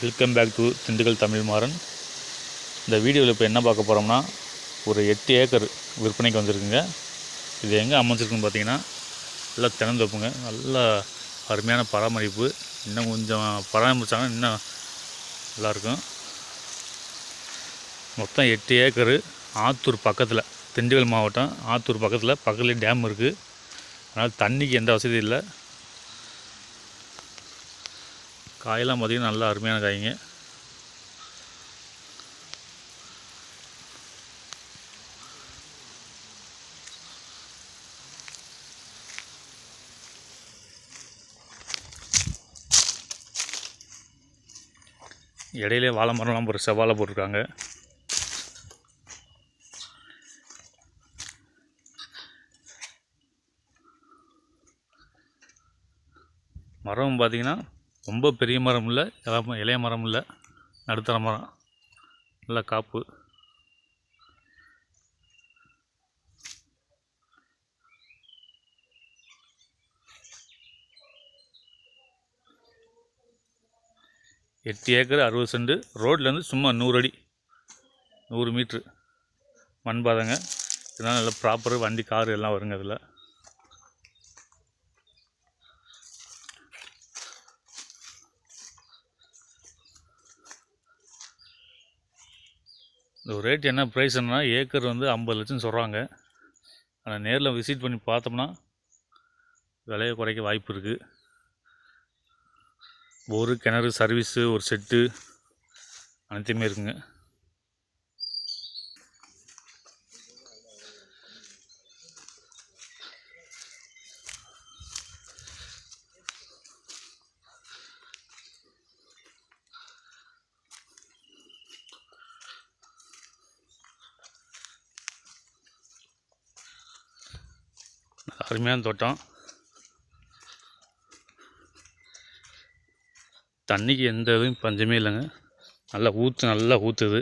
Welcome back to Dindigul Tamil Maran. இந்த வீடியோவில் இப்போ என்ன பார்க்க போகிறோம்னா, ஒரு 8 ஏக்கர் விற்பனைக்கு வந்திருக்குங்க. இது எங்கே அமைஞ்சிருக்குன்னு பார்த்தீங்கன்னா, நல்லா திறந்தோப்புங்க. நல்ல அருமையான பராமரிப்பு. இன்னும் கொஞ்சம் பராமரித்தாங்கன்னா இன்னும் நல்லாயிருக்கும். மொத்தம் 8 ஏக்கரு ஆத்தூர் பக்கத்தில், திண்டுக்கல் மாவட்டம் ஆத்தூர் பக்கத்துலேயே டேம் இருக்குது. அதனால் தண்ணிக்கு எந்த வசதியும் இல்லை. காயெல்லாம் பார்த்திங்கன்னா நல்லா அருமையான காய்ங்க. இடையிலே வாழை மரம்லாம் ஒரு செவ்வாழை போட்டிருக்காங்க. மரம் பார்த்திங்கன்னா ரொம்ப பெரிய மரம் இல்லை, இளைய மரம் இல்லை, நடுத்தர மரம். நல்லா காப்பு. எட்டு ஏக்கர் 60 சென்ட். ரோட்லேருந்து சும்மா 100 அடி 100 மீட்ரு மண் பாதைங்க. இதனால் நல்லா ப்ராப்பரு வண்டி காரு எல்லாம் வருங்க. அதில் இந்த ரேட் என்ன ப்ரைஸ்ன்னா, ஏக்கர் வந்து 50 லட்சம் சொல்கிறாங்க. ஆனால் நேரில் விசிட் பண்ணி பார்த்தோம்னா விலையை குறைக்க வாய்ப்பு இருக்குது. ஒரு கிணறு, சர்வீஸு, ஒரு செட்டு அனைத்துமே இருக்குங்க. அருமையான தோட்டம். தண்ணிக்கு எந்த இதுவும் பஞ்சமே இல்லைங்க. நல்லா ஊற்றுது.